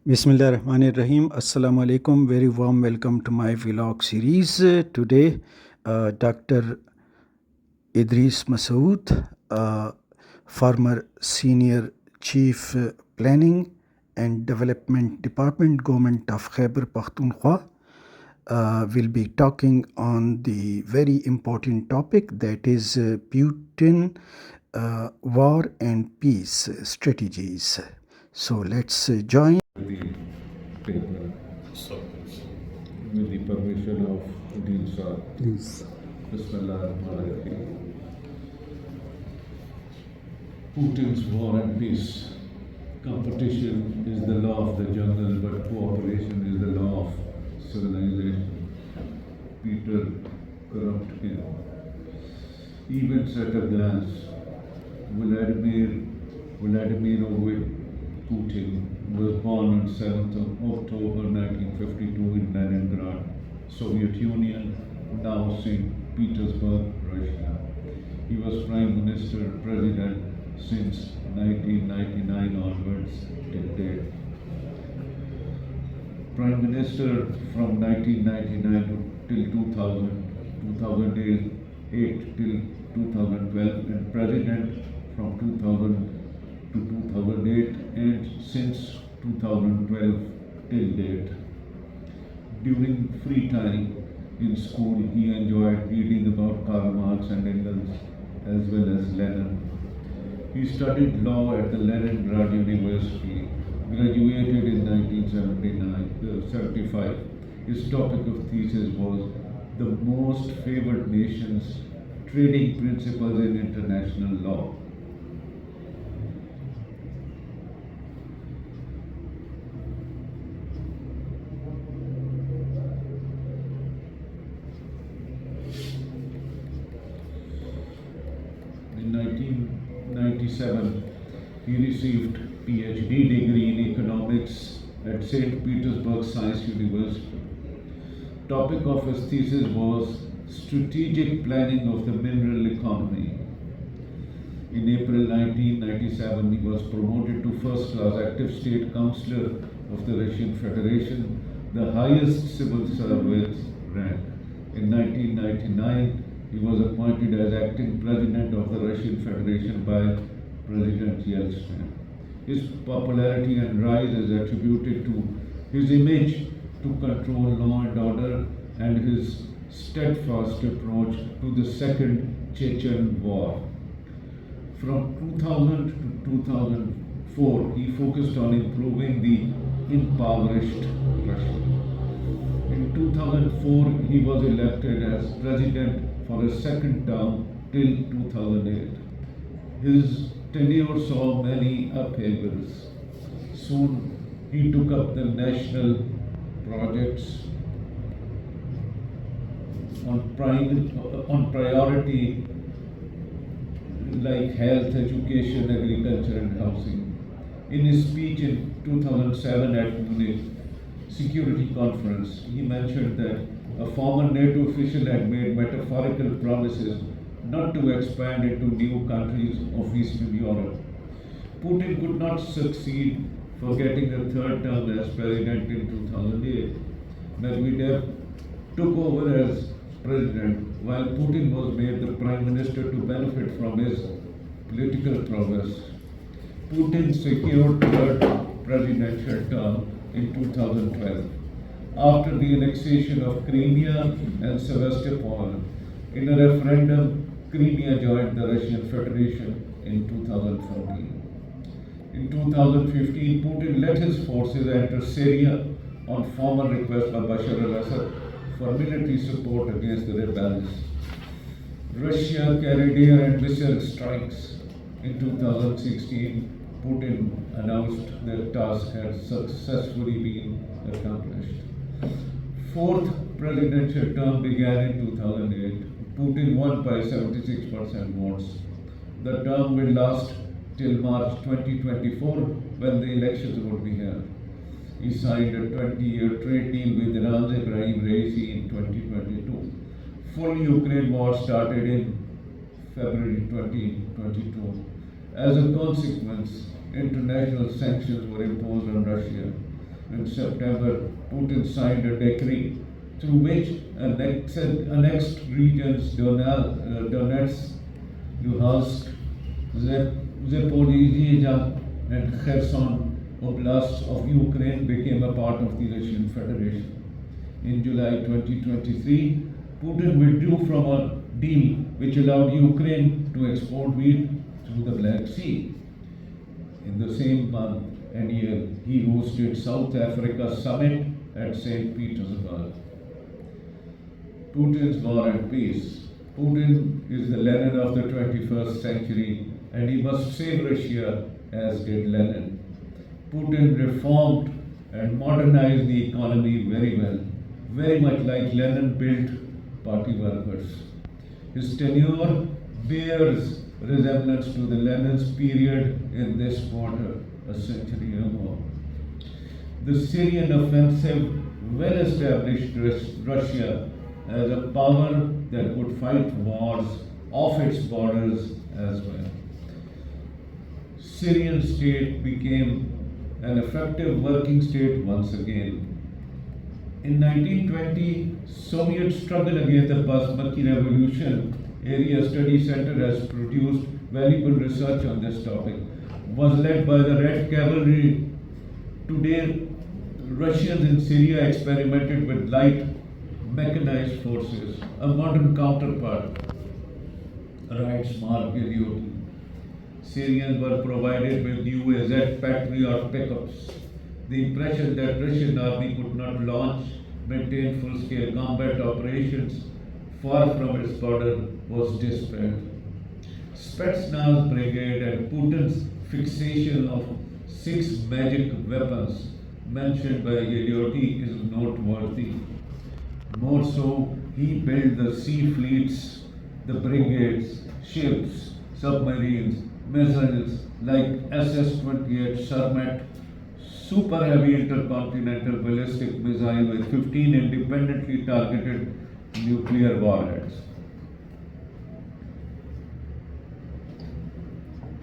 Bismillahirrahmanirrahim. Assalamu alaikum. Very warm welcome to my vlog series. Today, Dr. Idrees Masood, former Senior Chief Planning and Development Department, Government of Khyber Pakhtunkhwa, will be talking on the very important topic that is Putin War and Peace strategies. So let's join. The paper, with the permission of Dean Sir. Please. Bismillahirrahmanirrahim. Putin's War and Peace. Competition is the law of the jungle, but cooperation is the law of civilization. Peter Kropotkin. Events at a glance. Vladimir Putin was born on 7th of October 1952 in Leningrad, Soviet Union, now St. Petersburg, Russia. He was Prime Minister, President since 1999 onwards till date. Prime Minister from 1999 till 2000, 2008 till 2012, and President from 2000 to 2008 and since 2012 till date. During free time in school, he enjoyed reading about Karl Marx and Engels as well as Lenin. He studied law at the Leningrad University, graduated in 1975. His topic of thesis was the most favored nations, trading principles in international law. In 1997, he received PhD degree in economics at St. Petersburg Science University. Topic of his thesis was strategic planning of the mineral economy. In April 1997, he was promoted to first-class active state councillor of the Russian Federation, the highest civil service rank. In 1999, he was appointed as acting president of the Russian Federation by President Yeltsin. His popularity and rise is attributed to his image to control law and order and his steadfast approach to the Second Chechen War. From 2000 to 2004, he focused on improving the impoverished Russia. In 2004, he was elected as president for a second term till 2008. His tenure saw many upheavals. Soon he took up the national projects on priority like health, education, agriculture and housing. In his speech in 2007 at Munich Security Conference, he mentioned that a former NATO official had made metaphorical promises not to expand into new countries of Eastern Europe. Putin could not succeed for getting a third term as president in 2008. Medvedev took over as president while Putin was made the prime minister to benefit from his political prowess. Putin secured third presidential term in 2012. After the annexation of Crimea and Sevastopol, in a referendum, Crimea joined the Russian Federation in 2014. In 2015, Putin led his forces enter Syria on formal request by Bashar al-Assad for military support against the rebels. Russia carried air and missile strikes. In 2016, Putin announced the task had successfully been accomplished. Fourth presidential term began in 2008. Putin won by 76% votes. The term will last till March 2024 when the elections would be held. He signed a 20-year trade deal with Iran's Ibrahim Raisi in 2022. Full Ukraine war started in February 2022. As a consequence, international sanctions were imposed on Russia. In September, Putin signed a decree through which annexed regions Donetsk, Luhansk, Zaporizhzhia, and Kherson Oblasts of Ukraine became a part of the Russian Federation. In July 2023, Putin withdrew from a deal which allowed Ukraine to export wheat through the Black Sea. In the same month and year, he hosted South Africa Summit at St. Petersburg. Putin's War and Peace. Putin is the Lenin of the 21st century, and he must save Russia as did Lenin. Putin reformed and modernized the economy very well, very much like Lenin built party workers. His tenure bears resemblance to the Lenin's period in this quarter, a century ago. The Syrian offensive well established Russia as a power that would fight wars off its borders as well. Syrian state became an effective working state once again. In 1920, Soviet struggle against the Basmati Revolution Area Study Center has produced valuable research on this topic. Was led by the Red Cavalry. Today, Russians in Syria experimented with light mechanized forces, a modern counterpart, writes Mark Gilliot. Syrians were provided with new AZ Patriot pickups. The impression that Russian army could not launch, maintain full-scale combat operations far from its border was dispelled. Spetsnaz brigade and Putin's fixation of 6 magic weapons mentioned by Gilliot is noteworthy. More so, he built the sea fleets, the brigades, ships, submarines, missiles like SS-28 Sarmat, super heavy intercontinental ballistic missile with 15 independently targeted nuclear warheads.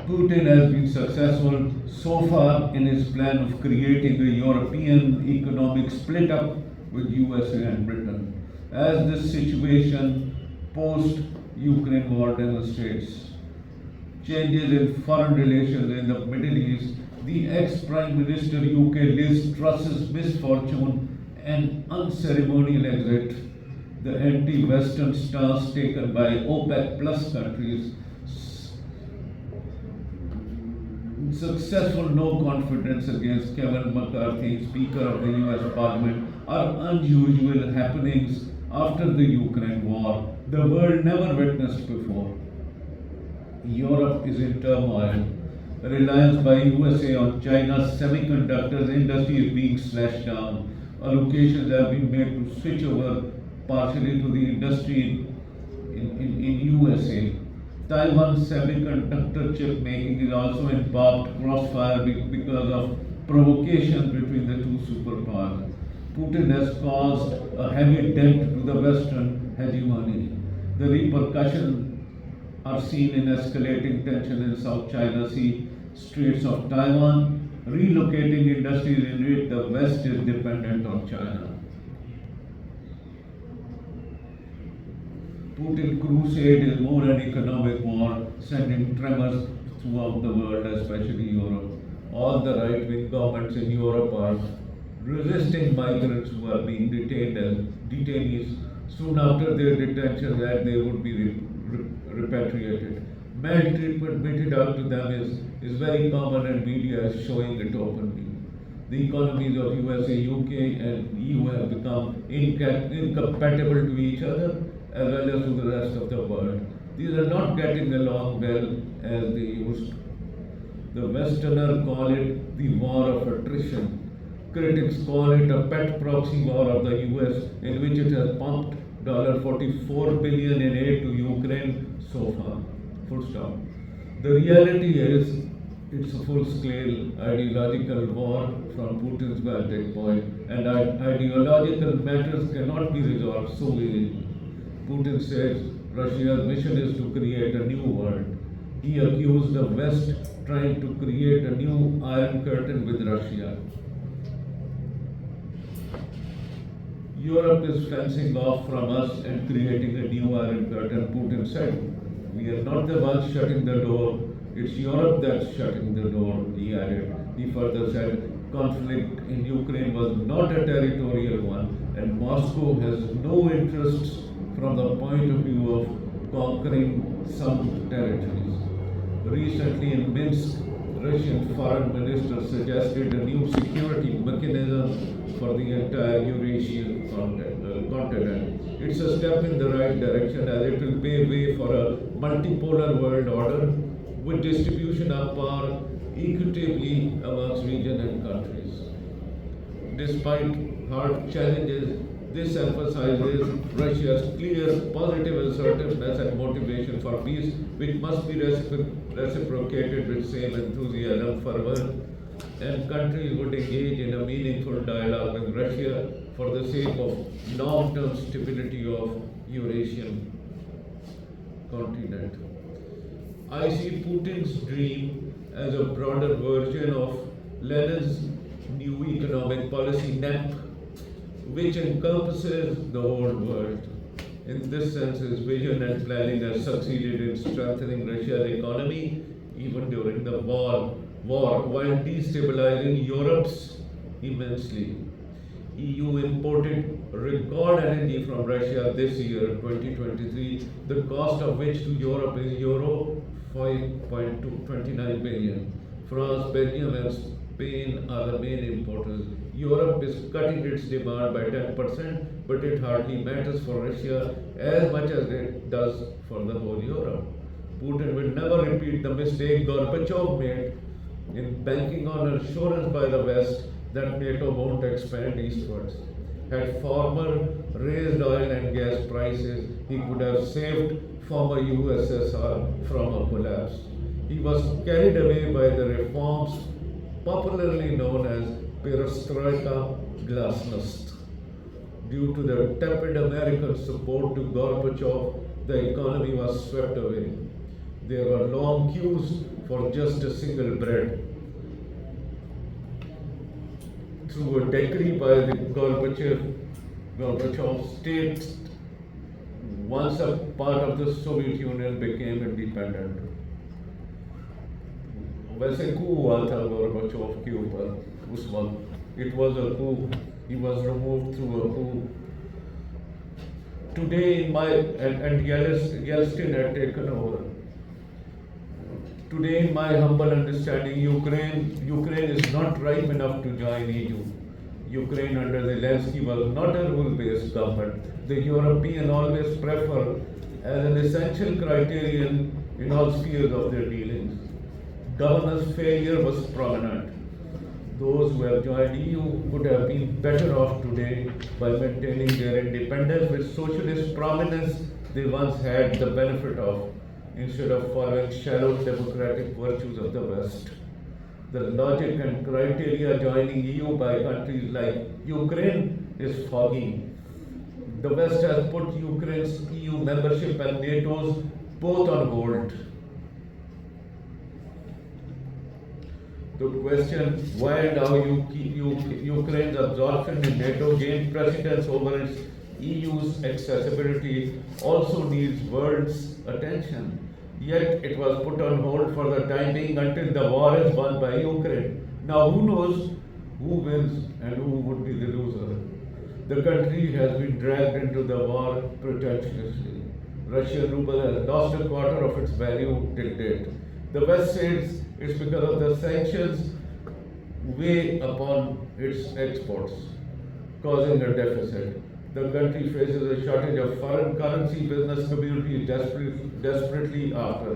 Putin has been successful so far in his plan of creating a European economic split up with USA and Britain. As this situation post-Ukraine war demonstrates changes in foreign relations in the Middle East, the ex-Prime Minister UK Liz Truss's misfortune and unceremonial exit, the anti-Western stance taken by OPEC plus countries, successful no confidence against Kevin McCarthy, Speaker of the US Parliament, are unusual happenings after the Ukraine war the world never witnessed before. Europe is in turmoil. Reliance by USA on China's semiconductors industry is being slashed down. Allocations have been made to switch over partially to the industry in USA. Taiwan's semiconductor chip making is also in barbed crossfire because of provocations between the two superpowers. Putin has caused a heavy dent to the Western hegemony. The repercussions are seen in escalating tension in South China Sea, Straits of Taiwan, relocating industries in which the West is dependent on China. Putin's crusade is more an economic war, sending tremors throughout the world, especially Europe. All the right-wing governments in Europe are resisting migrants who are being detained as detainees. Soon after their detention, that they would be repatriated. Maltreatment meted out to them is very common, and media is showing it openly. The economies of USA, UK, and EU have become incompatible to each other as well as to the rest of the world. These are not getting along well as they used to. The Westerners call it the war of attrition. Critics call it a pet proxy war of the US, in which it has pumped $44 billion in aid to Ukraine so far. Full stop. The reality is, it's a full-scale ideological war from Putin's vantage point, and ideological matters cannot be resolved so easily. Putin says Russia's mission is to create a new world. He accused the West trying to create a new Iron Curtain with Russia. Europe is fencing off from us and creating a new iron curtain, Putin said. We are not the ones shutting the door, it's Europe that's shutting the door, he added. He further said, conflict in Ukraine was not a territorial one, and Moscow has no interests from the point of view of conquering some territories. Recently in Minsk, Russian foreign minister suggested a new security mechanism for the entire Eurasian continent. It's a step in the right direction as it will pave way for a multipolar world order with distribution of power equitably amongst region and countries. Despite hard challenges, this emphasizes Russia's clear positive assertiveness and motivation for peace, which must be reciprocated with same enthusiasm, fervor, and countries would engage in a meaningful dialogue with Russia for the sake of long-term stability of Eurasian continent. I see Putin's dream as a broader version of Lenin's new economic policy NEP, which encompasses the whole world. In this sense, his vision and planning has succeeded in strengthening Russia's economy even during the war while destabilizing Europe's immensely. EU imported record energy from Russia this year, 2023, the cost of which to Europe is euro 5.29 billion. France, Belgium, and Spain are the main importers. Europe is cutting its demand by 10%, but it hardly matters for Russia as much as it does for the whole Europe. Putin will never repeat the mistake Gorbachev made in banking on assurance by the West that NATO won't expand eastwards. Had farmer raised oil and gas prices, he could have saved former USSR from a collapse. He was carried away by the reforms popularly known as perestroika glasnost. Due to the tepid American support to Gorbachev, the economy was swept away. There were long queues for just a single bread. Through a decree by the Gorbachev states, once a part of the Soviet Union became independent. वैसे coup हुआ था Gorbachev के ऊपर उस वक्त. It was a coup. He was removed through a coup. Today, and Yeltsin had taken over. Today, in my humble understanding, Ukraine is not ripe enough to join EU. Ukraine under Zelensky was not a rule-based government. The European always prefer as an essential criterion in all spheres of their dealings. Governance failure was prominent. Those who have joined EU would have been better off today by maintaining their independence with socialist prominence they once had the benefit of, instead of following shallow democratic virtues of the West. The logic and criteria joining EU by countries like Ukraine is foggy. The West has put Ukraine's EU membership and NATO's both on hold. The question why and how Ukraine's absorption in NATO gained precedence over its EU's accessibility also needs world's attention. Yet it was put on hold for the time being until the war is won by Ukraine. Now who knows who wins and who would be the loser? The country has been dragged into the war pretentiously. Russian ruble has lost a quarter of its value till date. The West says it's because of the sanctions weigh upon its exports, causing a deficit. The country faces a shortage of foreign currency. Business community is desperately after.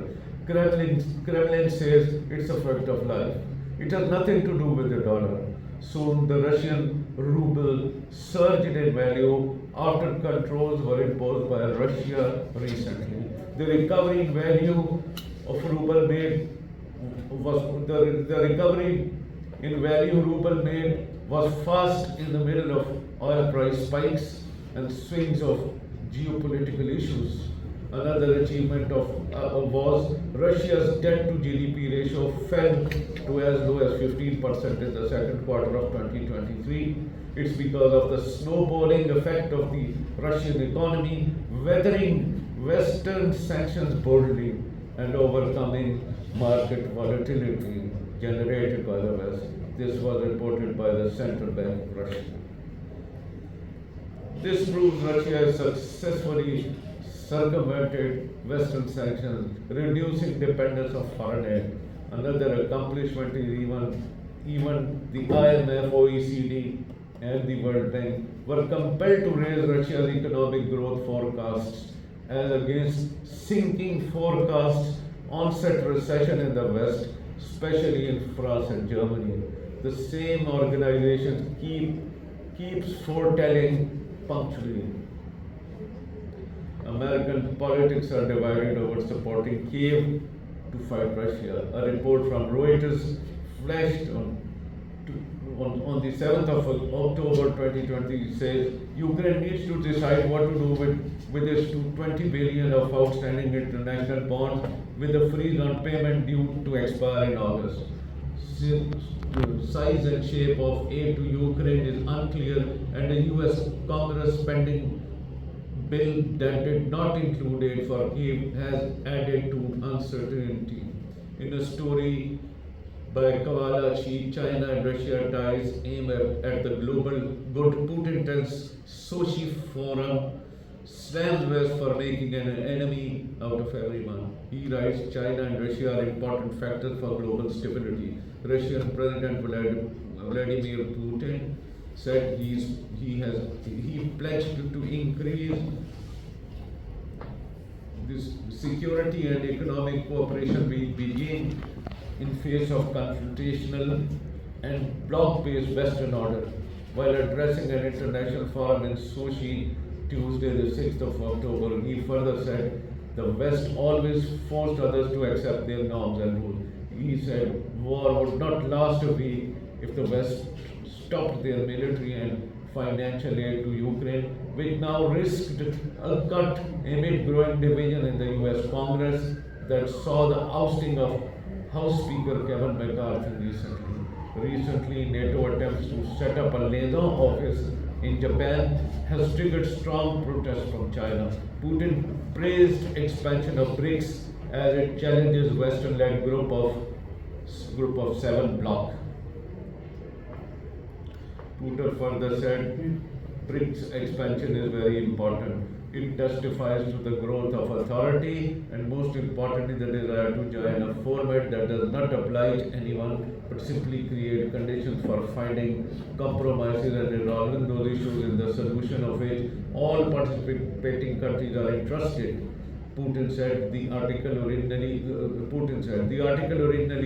Kremlin says it's a fact of life. It has nothing to do with the dollar. Soon the Russian ruble surged in value after controls were imposed by Russia recently. The recovery in value of ruble made was fast in the middle of oil price spikes and swings of geopolitical issues. Another achievement was Russia's debt to GDP ratio fell to as low as 15% in the second quarter of 2023. It's because of the snowballing effect of the Russian economy, weathering Western sanctions boldly and overcoming market volatility generated by the West. This was reported by the Central Bank of Russia. This proves Russia has successfully circumvented Western sanctions, reducing dependence on foreign aid. Another accomplishment is even the IMF, OECD, and the World Bank were compelled to raise Russia's economic growth forecasts as against sinking forecasts onset recession in the West, especially in France and Germany. The same organization keeps foretelling punctually. American politics are divided over supporting Kiev to fight Russia. A report from Reuters flashed on the 7th of October 2020 says Ukraine needs to decide what to do with its 20 billion of outstanding international bonds with a freeze on payment due to expire in August. The size and shape of aid to Ukraine is unclear, and the US Congress spending bill that did not include aid for Kiev has added to uncertainty. In a story by KPK, China and Russia ties aim at the global good. Putin tells Sochi Forum slams West for making an enemy out of everyone. He writes China and Russia are important factors for global stability. Russian President Vladimir Putin said he pledged to increase this security and economic cooperation will begin in face of confrontational and bloc-based Western order. While addressing an international forum in Sochi Tuesday, the 6th of October, he further said the West always forced others to accept their norms and rules. He said war would not last a week if the West stopped their military and financial aid to Ukraine, which now risked a cut amid growing division in the US Congress that saw the ousting of House Speaker Kevin McCarthy recently. NATO attempts to set up a liaison office in Japan has triggered strong protests from China. Putin praised expansion of BRICS as it challenges Western-led group of 7 bloc. Putin further said BRICS expansion is very important. It testifies to the growth of authority and most importantly the desire to join a format that does not oblige anyone but simply create conditions for finding compromises and resolving those issues in the solution of which all participating countries are interested. Putin said the article originally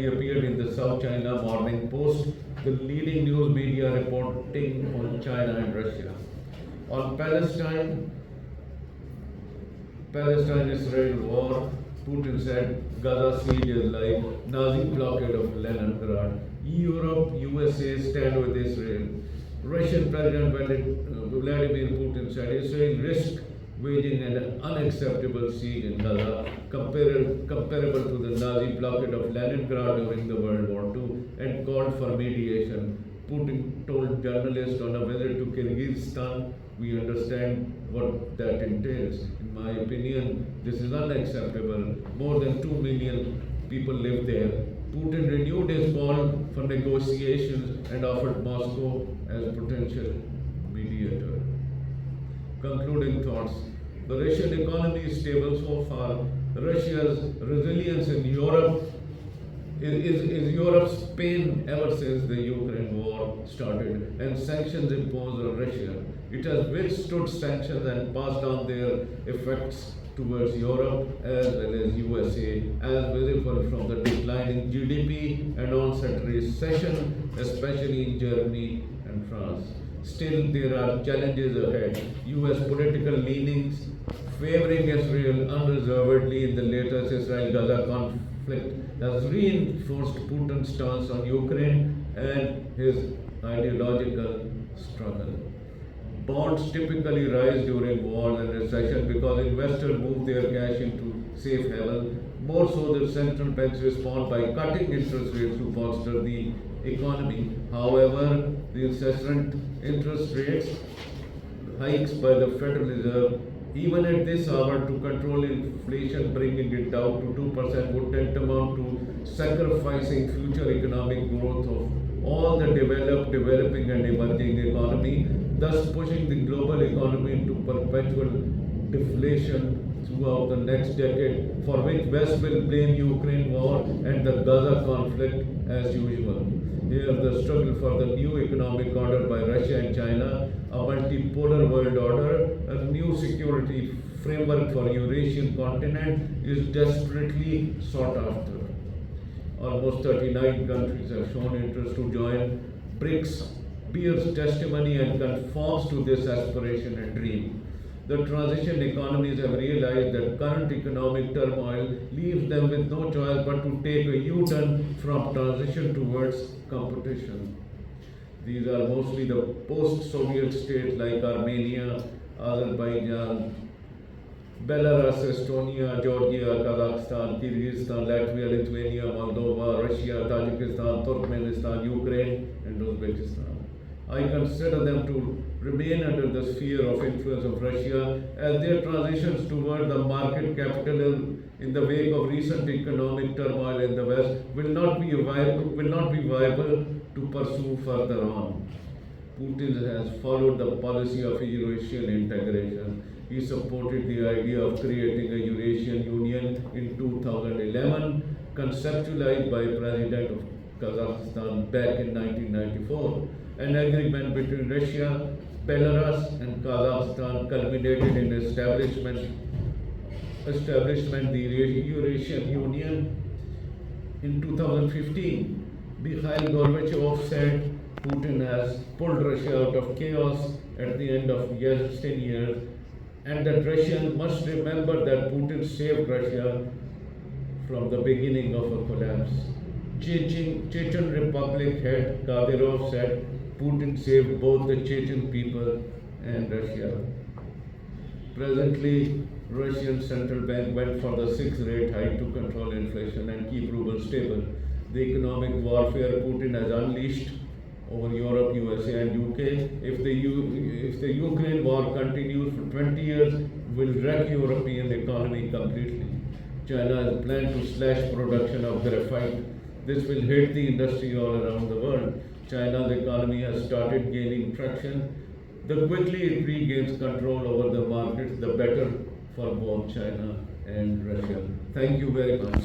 appeared in the South China Morning Post, the leading news media reporting on China and Russia. On Palestine-Israel war, Putin said Gaza siege is like Nazi blockade of Leningrad. Europe, USA stand with Israel. Russian President Vladimir Putin said Israel risked waging an unacceptable siege in Gaza, comparable to the Nazi blockade of Leningrad during the World War II, and called for mediation. Putin told journalists on a visit to Kyrgyzstan, "We understand what that entails. In my opinion, this is unacceptable. More than 2 million people live there." Putin renewed his call for negotiations and offered Moscow as potential mediator. Concluding thoughts. The Russian economy is stable so far. Russia's resilience in Europe is Europe's pain ever since the Ukraine war started and sanctions imposed on Russia. It has withstood sanctions and passed on their effects towards Europe as well as USA, as visible from the declining GDP and onset recession, especially in Germany and France. Still, there are challenges ahead. US political leanings favoring Israel unreservedly in the latest Israel-Gaza conflict has reinforced Putin's stance on Ukraine and his ideological struggle. Bonds typically rise during wars and recession because investors move their cash into safe haven. More so, the central banks respond by cutting interest rates to foster the economy. However, the incessant interest rates hikes by the Federal Reserve, even at this hour, to control inflation, bringing it down to 2%, would tantamount to sacrificing future economic growth of all the developed, developing, and emerging economy, thus pushing the global economy into perpetual deflation throughout the next decade, for which West will blame Ukraine war and the Gaza conflict as usual. Here, the struggle for the new economic order by Russia and China, a multipolar world order, a new security framework for Eurasian continent, is desperately sought after. Almost 39 countries have shown interest to join. BRICS bears testimony and conforms to this aspiration and dream. The transition economies have realized that current economic turmoil leaves them with no choice but to take a U-turn from transition towards competition. These are mostly the post-Soviet states like Armenia, Azerbaijan, Belarus, Estonia, Georgia, Kazakhstan, Kyrgyzstan, Latvia, Lithuania, Moldova, Russia, Tajikistan, Turkmenistan, Ukraine, and Uzbekistan. I consider them to remain under the sphere of influence of Russia, as their transitions toward the market capital in the wake of recent economic turmoil in the West will not be viable to pursue further on. Putin has followed the policy of Eurasian integration. He supported the idea of creating a Eurasian Union in 2011, conceptualized by President of Kazakhstan back in 1994. An agreement between Russia, Belarus, and Kazakhstan culminated in establishment the Eurasian Union in 2015. Mikhail Gorbachev said Putin has pulled Russia out of chaos at the end of Yeltsin years, and that Russians must remember that Putin saved Russia from the beginning of a collapse. Chechen Republic head Kadyrov said Putin saved both the Chechen people and Russia. Presently, Russian central bank went for the sixth rate hike to control inflation and keep ruble stable. The economic warfare Putin has unleashed over Europe, USA, and UK, if the Ukraine war continues for 20 years, will wreck European economy completely. China has planned to slash production of graphite. This will hit the industry all around the world. China's economy has started gaining traction. The quickly it regains control over the markets, the better for both China and Russia. Thank you very much.